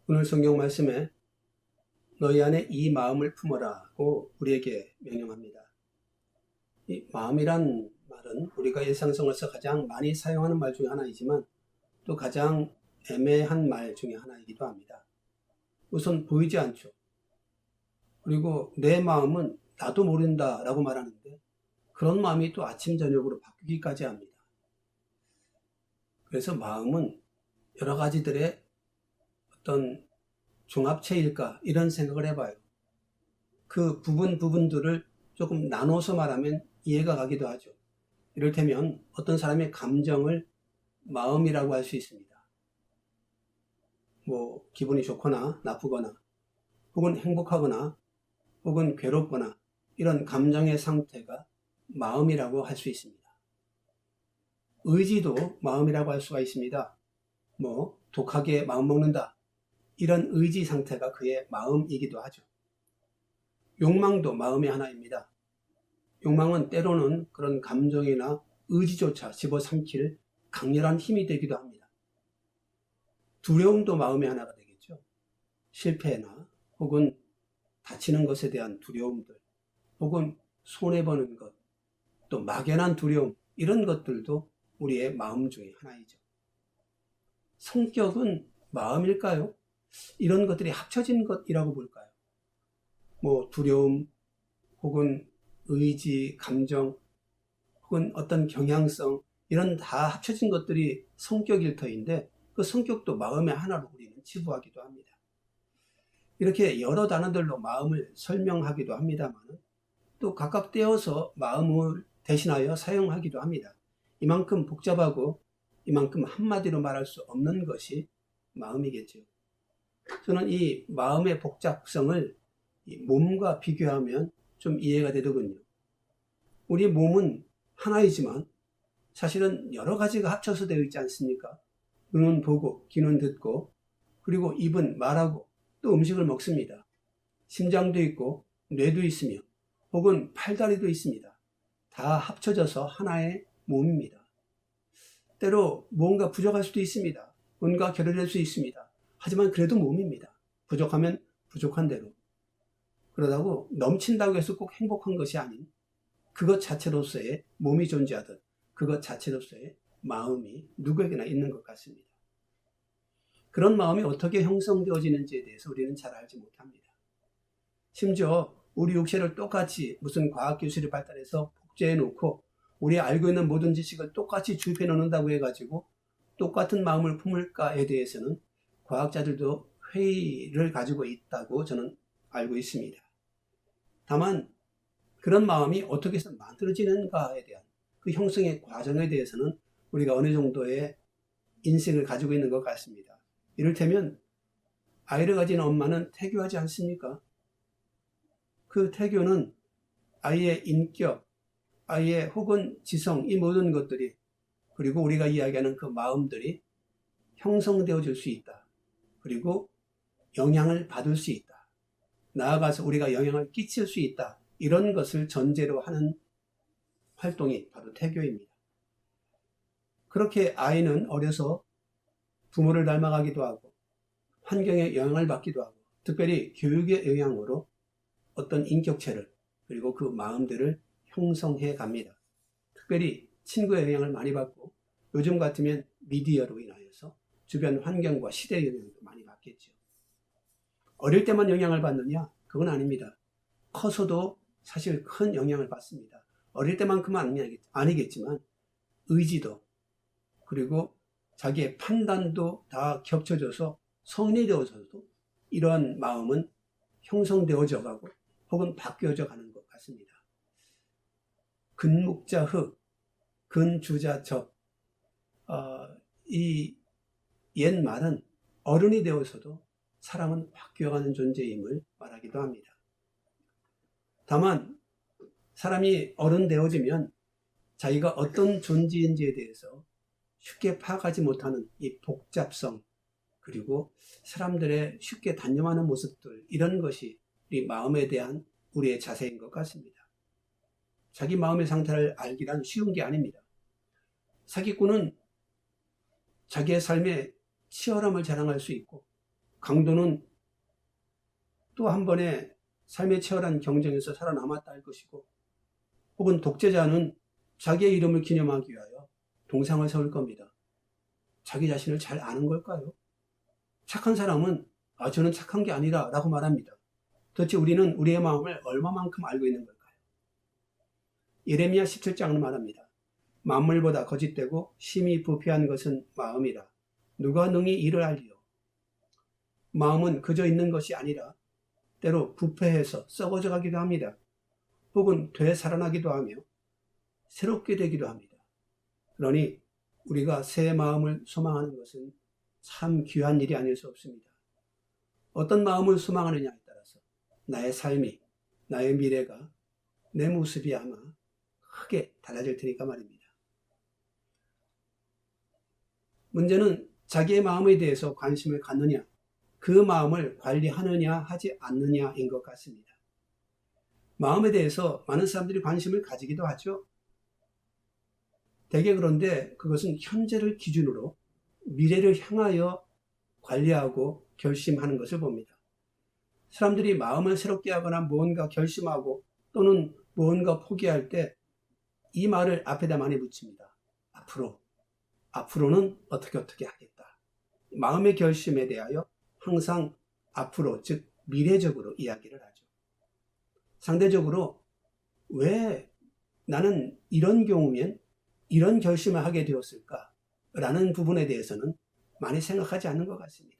오늘 성경 말씀에 너희 안에 이 마음을 품어라고 우리에게 명령합니다. 이 마음이란 말은 우리가 일상생활에서 가장 많이 사용하는 말 중에 하나이지만 또 가장 애매한 말 중에 하나이기도 합니다. 우선 보이지 않죠. 그리고 내 마음은 나도 모른다 라고 말하는데 그런 마음이 또 아침 저녁으로 바뀌기까지 합니다. 그래서 마음은 여러 가지들의 어떤 종합체일까 이런 생각을 해봐요. 그 부분들을 조금 나눠서 말하면 이해가 가기도 하죠. 이를테면 어떤 사람의 감정을 마음이라고 할 수 있습니다. 뭐 기분이 좋거나 나쁘거나 혹은 행복하거나 혹은 괴롭거나 이런 감정의 상태가 마음이라고 할 수 있습니다. 의지도 마음이라고 할 수가 있습니다. 뭐 독하게 마음 먹는다 이런 의지 상태가 그의 마음이기도 하죠. 욕망도 마음의 하나입니다. 욕망은 때로는 그런 감정이나 의지조차 집어삼킬 강렬한 힘이 되기도 합니다. 두려움도 마음의 하나가 되겠죠. 실패나 혹은 다치는 것에 대한 두려움들, 혹은 손해보는 것, 또 막연한 두려움, 이런 것들도 우리의 마음 중에 하나이죠. 성격은 마음일까요? 이런 것들이 합쳐진 것이라고 볼까요? 뭐 두려움, 혹은 의지, 감정, 혹은 어떤 경향성, 이런 다 합쳐진 것들이 성격일 터인데 그 성격도 마음의 하나로 우리는 치부하기도 합니다. 이렇게 여러 단어들로 마음을 설명하기도 합니다만 또 각각 떼어서 마음을 대신하여 사용하기도 합니다. 이만큼 복잡하고 이만큼 한마디로 말할 수 없는 것이 마음이겠죠. 저는 이 마음의 복잡성을 몸과 비교하면 좀 이해가 되더군요. 우리 몸은 하나이지만 사실은 여러 가지가 합쳐서 되어 있지 않습니까? 눈은 보고, 귀는 듣고, 그리고 입은 말하고, 또 음식을 먹습니다. 심장도 있고, 뇌도 있으며, 혹은 팔다리도 있습니다. 다 합쳐져서 하나의 몸입니다. 때로 뭔가 부족할 수도 있습니다. 뭔가 결여될 수 있습니다. 하지만 그래도 몸입니다. 부족하면 부족한 대로. 그러다고 넘친다고 해서 꼭 행복한 것이 아닌 그것 자체로서의 몸이 존재하듯 그것 자체로서의 마음이 누구에게나 있는 것 같습니다. 그런 마음이 어떻게 형성되어지는지에 대해서 우리는 잘 알지 못합니다. 심지어 우리 육체를 똑같이 무슨 과학기술이 발달해서 복제해 놓고 우리 알고 있는 모든 지식을 똑같이 주입해 놓는다고 해가지고 똑같은 마음을 품을까에 대해서는 과학자들도 회의를 가지고 있다고 저는 알고 있습니다. 다만 그런 마음이 어떻게 해서 만들어지는가에 대한 그 형성의 과정에 대해서는 우리가 어느 정도의 인식을 가지고 있는 것 같습니다. 이를테면 아이를 가진 엄마는 태교하지 않습니까? 그 태교는 아이의 인격, 아이의 혹은 지성, 이 모든 것들이 그리고 우리가 이야기하는 그 마음들이 형성되어질 수 있다. 그리고 영향을 받을 수 있다. 나아가서 우리가 영향을 끼칠 수 있다. 이런 것을 전제로 하는 활동이 바로 태교입니다. 그렇게 아이는 어려서 부모를 닮아가기도 하고 환경에 영향을 받기도 하고 특별히 교육의 영향으로 어떤 인격체를 그리고 그 마음들을 형성해 갑니다. 특별히 친구의 영향을 많이 받고 요즘 같으면 미디어로 인하여서 주변 환경과 시대의 영향도 많이 받겠죠. 어릴 때만 영향을 받느냐? 그건 아닙니다. 커서도 사실 큰 영향을 받습니다. 어릴 때만큼은 아니겠지만 의지도 그리고 자기의 판단도 다 겹쳐져서 성인이 되어서도 이러한 마음은 형성되어져 가고 혹은 바뀌어져 가는 것 같습니다. 근묵자흑, 근주자적, 이 옛말은 어른이 되어서도 사람은 바뀌어가는 존재임을 말하기도 합니다. 다만 사람이 어른 되어지면 자기가 어떤 존재인지에 대해서 쉽게 파악하지 못하는 이 복잡성 그리고 사람들의 쉽게 단념하는 모습들 이런 것이 우리 마음에 대한 우리의 자세인 것 같습니다. 자기 마음의 상태를 알기란 쉬운 게 아닙니다. 사기꾼은 자기의 삶에 치열함을 자랑할 수 있고 강도는 또 한 번의 삶의 치열한 경쟁에서 살아남았다 할 것이고, 혹은 독재자는 자기의 이름을 기념하기 위하여 동상을 세울 겁니다. 자기 자신을 잘 아는 걸까요? 착한 사람은 저는 착한 게 아니라 라고 말합니다. 도대체 우리는 우리의 마음을 얼마만큼 알고 있는 걸까요? 예레미야 17장은 말합니다. 만물보다 거짓되고 심히 부패한 것은 마음이라. 누가 능히 이를 알리요? 마음은 그저 있는 것이 아니라 때로 부패해서 썩어져 가기도 합니다. 혹은 되살아나기도 하며 새롭게 되기도 합니다. 그러니 우리가 새 마음을 소망하는 것은 참 귀한 일이 아닐 수 없습니다. 어떤 마음을 소망하느냐에 따라서 나의 삶이, 나의 미래가, 내 모습이 아마 크게 달라질 테니까 말입니다. 문제는 자기의 마음에 대해서 관심을 갖느냐, 그 마음을 관리하느냐 하지 않느냐인 것 같습니다. 마음에 대해서 많은 사람들이 관심을 가지기도 하죠. 대개 그런데 그것은 현재를 기준으로 미래를 향하여 관리하고 결심하는 것을 봅니다. 사람들이 마음을 새롭게 하거나 무언가 결심하고 또는 무언가 포기할 때 이 말을 앞에다 많이 붙입니다. 앞으로는 어떻게 하겠다. 마음의 결심에 대하여 항상 앞으로, 즉 미래적으로 이야기를 하죠. 상대적으로 왜 나는 이런 경우면 이런 결심을 하게 되었을까? 라는 부분에 대해서는 많이 생각하지 않는 것 같습니다.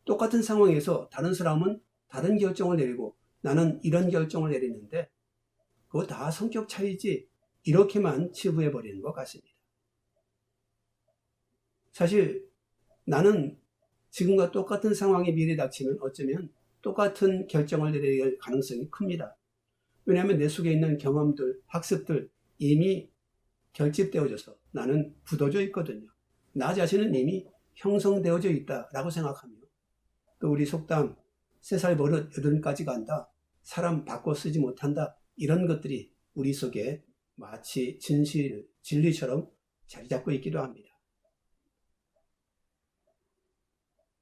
똑같은 상황에서 다른 사람은 다른 결정을 내리고 나는 이런 결정을 내리는데 그거 다 성격 차이지 이렇게만 치부해버리는 것 같습니다. 사실 나는 지금과 똑같은 상황이 미래에 닥치면 어쩌면 똑같은 결정을 내릴 가능성이 큽니다. 왜냐하면 내 속에 있는 경험들, 학습들 이미 결집되어져서 나는 굳어져 있거든요. 나 자신은 이미 형성되어져 있다라고 생각하며 또 우리 속담 3살 버릇 8까지 간다. 사람 바꿔 쓰지 못한다. 이런 것들이 우리 속에 마치 진리처럼 자리 잡고 있기도 합니다.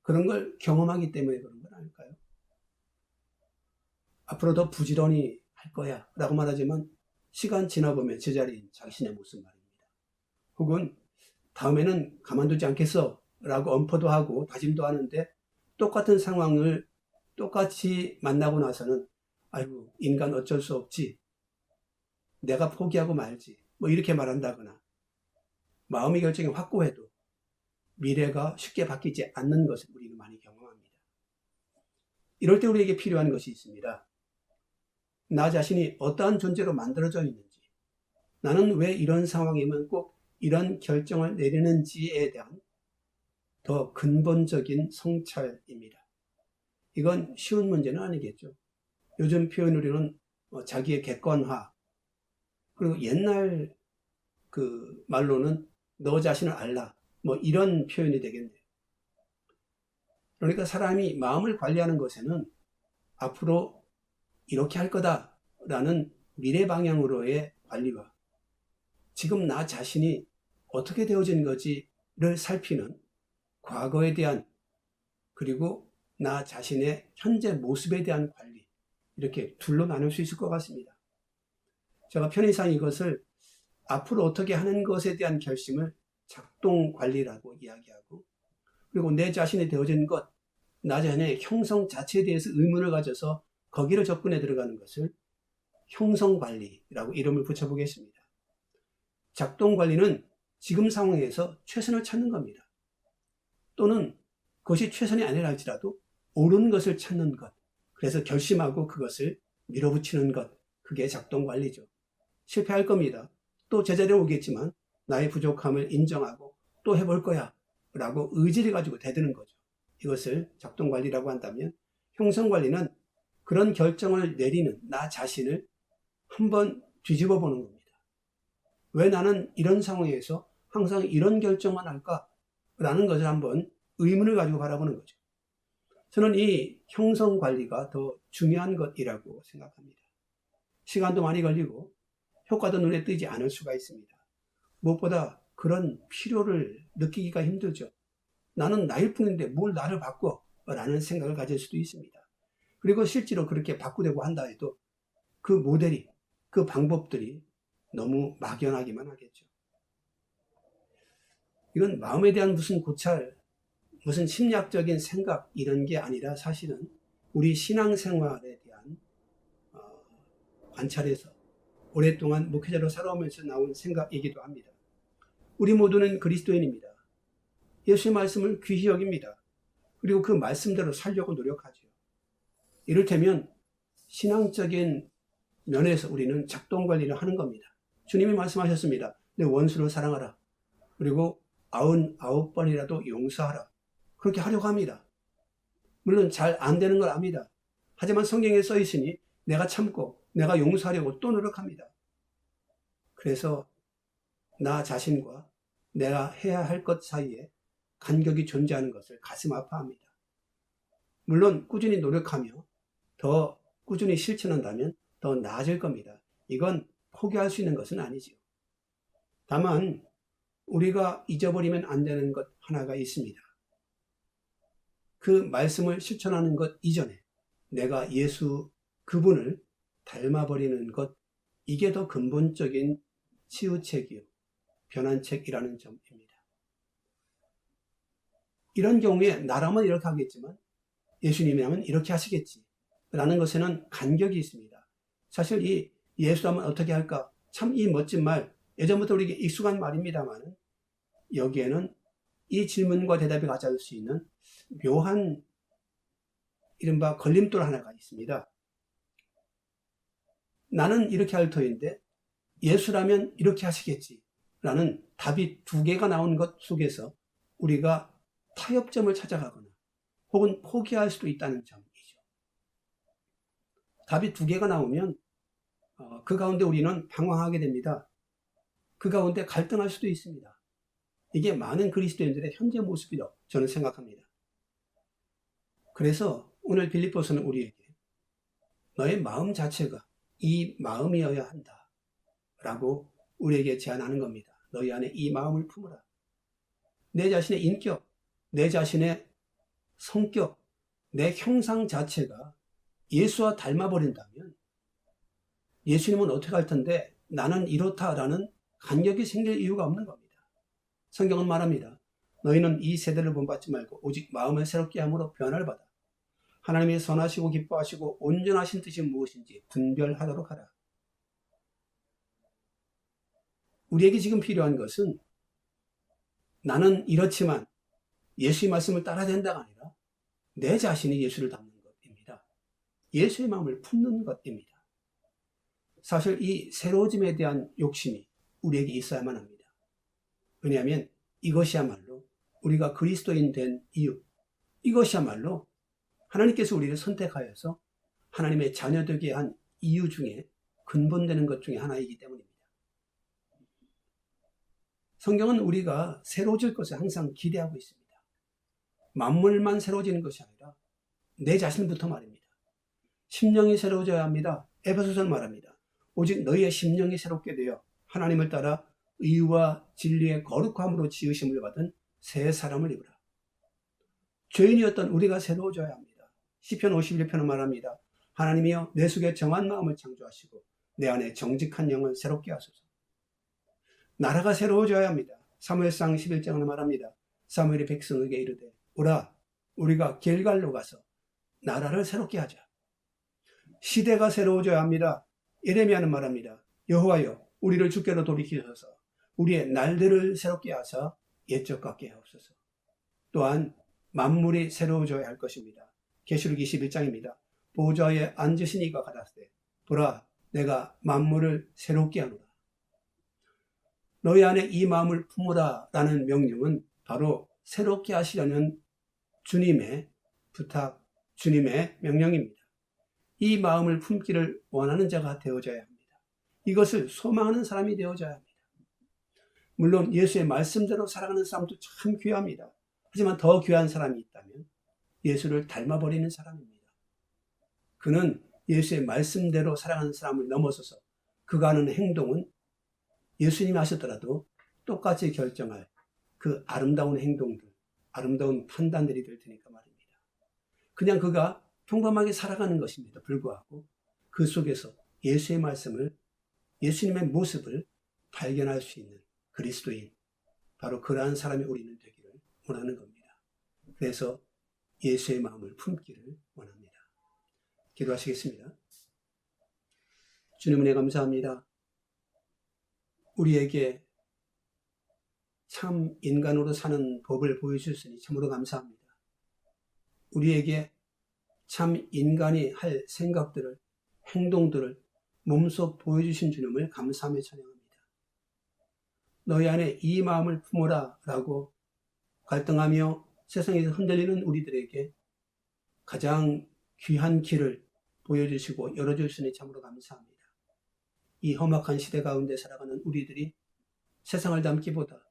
그런 걸 경험하기 때문에 그런 건 아닐까요? 앞으로 더 부지런히 할 거야 라고 말하지만 시간 지나보면 제자리인 자신의 모습 말입니다. 혹은 다음에는 가만두지 않겠어 라고 엄포도 하고 다짐도 하는데 똑같은 상황을 똑같이 만나고 나서는 아이고 인간 어쩔 수 없지, 내가 포기하고 말지 뭐 이렇게 말한다거나 마음의 결정이 확고해도 미래가 쉽게 바뀌지 않는 것을 우리는 많이 경험합니다. 이럴 때 우리에게 필요한 것이 있습니다. 나 자신이 어떠한 존재로 만들어져 있는지, 나는 왜 이런 상황이면 꼭 이런 결정을 내리는지에 대한 더 근본적인 성찰입니다. 이건 쉬운 문제는 아니겠죠. 요즘 표현으로는 자기의 객관화, 그리고 옛날 그 말로는 너 자신을 알라, 뭐 이런 표현이 되겠네요. 그러니까 사람이 마음을 관리하는 것에는 앞으로 이렇게 할 거다라는 미래 방향으로의 관리와 지금 나 자신이 어떻게 되어진 거지를 살피는 과거에 대한 그리고 나 자신의 현재 모습에 대한 관리, 이렇게 둘로 나눌 수 있을 것 같습니다. 제가 편의상 이것을 앞으로 어떻게 하는 것에 대한 결심을 작동관리라고 이야기하고, 그리고 내 자신이 되어진 것, 나 자신의 형성 자체에 대해서 의문을 가져서 거기를 접근해 들어가는 것을 형성관리라고 이름을 붙여보겠습니다. 작동관리는 지금 상황에서 최선을 찾는 겁니다. 또는 그것이 최선이 아니라 할지라도 옳은 것을 찾는 것, 그래서 결심하고 그것을 밀어붙이는 것, 그게 작동관리죠. 실패할 겁니다. 또 제자리에 오겠지만 나의 부족함을 인정하고 또 해볼 거야 라고 의지를 가지고 대드는 거죠. 이것을 작동관리라고 한다면, 형성관리는 그런 결정을 내리는 나 자신을 한번 뒤집어 보는 겁니다. 왜 나는 이런 상황에서 항상 이런 결정만 할까? 라는 것을 한번 의문을 가지고 바라보는 거죠. 저는 이 형성관리가 더 중요한 것이라고 생각합니다. 시간도 많이 걸리고 효과도 눈에 띄지 않을 수가 있습니다. 무엇보다 그런 필요를 느끼기가 힘들죠. 나는 나일 뿐인데 뭘 나를 바꿔 라는 생각을 가질 수도 있습니다. 그리고 실제로 그렇게 바꾸려고 한다 해도 그 모델이, 그 방법들이 너무 막연하기만 하겠죠. 이건 마음에 대한 무슨 고찰, 무슨 심리학적인 생각 이런 게 아니라 사실은 우리 신앙생활에 대한 관찰에서 오랫동안 목회자로 살아오면서 나온 생각이기도 합니다. 우리 모두는 그리스도인입니다. 예수의 말씀을 귀히 여깁니다. 그리고 그 말씀대로 살려고 노력하죠. 이를테면 신앙적인 면에서 우리는 작동관리를 하는 겁니다. 주님이 말씀하셨습니다. 내 원수를 사랑하라. 그리고 99번이라도 용서하라. 그렇게 하려고 합니다. 물론 잘 안 되는 걸 압니다. 하지만 성경에 써 있으니 내가 참고 내가 용서하려고 또 노력합니다. 그래서 나 자신과 내가 해야 할 것 사이에 간격이 존재하는 것을 가슴 아파합니다. 물론 꾸준히 노력하며 더 꾸준히 실천한다면 더 나아질 겁니다. 이건 포기할 수 있는 것은 아니죠. 다만 우리가 잊어버리면 안 되는 것 하나가 있습니다. 그 말씀을 실천하는 것 이전에 내가 예수 그분을 닮아버리는 것, 이게 더 근본적인 치유책이요, 변환책이라는 점입니다. 이런 경우에 나라면 이렇게 하겠지만 예수님이라면 이렇게 하시겠지 라는 것에는 간격이 있습니다. 사실 이 예수라면 어떻게 할까? 참 이 멋진 말, 예전부터 우리에게 익숙한 말입니다만 여기에는 이 질문과 대답이 가져올 수 있는 묘한 이른바 걸림돌 하나가 있습니다. 나는 이렇게 할 터인데 예수라면 이렇게 하시겠지 라는 답이 두 개가 나온 것 속에서 우리가 타협점을 찾아가거나 혹은 포기할 수도 있다는 점이죠. 답이 두 개가 나오면 그 가운데 우리는 방황하게 됩니다. 그 가운데 갈등할 수도 있습니다. 이게 많은 그리스도인들의 현재 모습이라고 저는 생각합니다. 그래서 오늘 빌립보서는 우리에게 너의 마음 자체가 이 마음이어야 한다 라고 우리에게 제안하는 겁니다. 너희 안에 이 마음을 품으라. 내 자신의 인격, 내 자신의 성격, 내 형상 자체가 예수와 닮아버린다면 예수님은 어떻게 할 텐데 나는 이렇다라는 간격이 생길 이유가 없는 겁니다. 성경은 말합니다. 너희는 이 세대를 본받지 말고 오직 마음을 새롭게 함으로 변화를 받아 하나님의 선하시고 기뻐하시고 온전하신 뜻이 무엇인지 분별하도록 하라. 우리에게 지금 필요한 것은 나는 이렇지만 예수의 말씀을 따라야 된다가 아니라 내 자신이 예수를 닮는 것입니다. 예수의 마음을 품는 것입니다. 사실 이 새로워짐에 대한 욕심이 우리에게 있어야만 합니다. 왜냐하면 이것이야말로 우리가 그리스도인 된 이유, 이것이야말로 하나님께서 우리를 선택하여서 하나님의 자녀되게 한 이유 중에 근본되는 것 중에 하나이기 때문입니다. 성경은 우리가 새로워질 것을 항상 기대하고 있습니다. 만물만 새로워지는 것이 아니라 내 자신부터 말입니다. 심령이 새로워져야 합니다. 에베소서는 말합니다. 오직 너희의 심령이 새롭게 되어 하나님을 따라 의와 진리의 거룩함으로 지으심을 받은 새 사람을 입으라. 죄인이었던 우리가 새로워져야 합니다. 시편 51편은 말합니다. 하나님이여 내 속에 정한 마음을 창조하시고 내 안에 정직한 영을 새롭게 하소서. 나라가 새로워져야 합니다. 사무엘상 11장은 말합니다. 사무엘이 백성에게 이르되 오라 우리가 길갈로 가서 나라를 새롭게 하자. 시대가 새로워져야 합니다. 예레미야는 말합니다. 여호와여 우리를 주께로 돌이키셔서 우리의 날들을 새롭게 하사 옛적 같게 하옵소서. 또한 만물이 새로워져야 할 것입니다. 계시록 21장입니다. 보좌에 앉으신 이가 가라사대 보라 내가 만물을 새롭게 하노라. 너희 안에 이 마음을 품으라 라는 명령은 바로 새롭게 하시려는 주님의 부탁, 주님의 명령입니다. 이 마음을 품기를 원하는 자가 되어져야 합니다. 이것을 소망하는 사람이 되어져야 합니다. 물론 예수의 말씀대로 살아가는 사람도 참 귀합니다. 하지만 더 귀한 사람이 있다면 예수를 닮아버리는 사람입니다. 그는 예수의 말씀대로 살아가는 사람을 넘어서서 그가 하는 행동은 예수님이 하셨더라도 똑같이 결정할 그 아름다운 행동들, 아름다운 판단들이 될 테니까 말입니다. 그냥 그가 평범하게 살아가는 것입니다. 불구하고 그 속에서 예수의 말씀을, 예수님의 모습을 발견할 수 있는 그리스도인, 바로 그러한 사람이 우리는 되기를 원하는 겁니다. 그래서 예수의 마음을 품기를 원합니다. 기도하시겠습니다. 주님 은혜 감사합니다. 우리에게 참 인간으로 사는 법을 보여주셨으니 참으로 감사합니다. 우리에게 참 인간이 할 생각들을, 행동들을 몸소 보여주신 주님을 감사하며 찬양합니다. 너희 안에 이 마음을 품어라 라고 갈등하며 세상에서 흔들리는 우리들에게 가장 귀한 길을 보여주시고 열어주시니 참으로 감사합니다. 이 험악한 시대 가운데 살아가는 우리들이 세상을 닮기보다,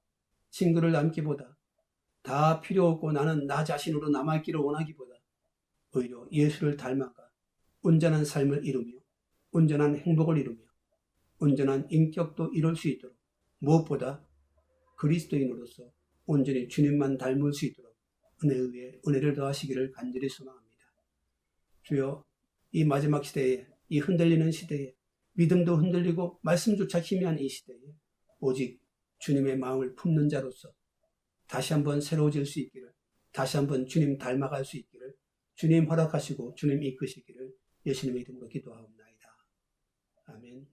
친구를 닮기보다, 다 필요 없고 나는 나 자신으로 남아있기를 원하기보다 오히려 예수를 닮아가 온전한 삶을 이루며 온전한 행복을 이루며 온전한 인격도 이룰 수 있도록, 무엇보다 그리스도인으로서 온전히 주님만 닮을 수 있도록 은혜 위에 은혜를 더하시기를 간절히 소망합니다. 주여, 이 마지막 시대에, 이 흔들리는 시대에, 믿음도 흔들리고 말씀조차 희미한 이 시대에 오직 주님의 마음을 품는 자로서 다시 한번 새로워질 수 있기를, 다시 한번 주님 닮아갈 수 있기를 주님 허락하시고 주님 이끄시기를 예수님의 이름으로 기도하옵나이다. 아멘.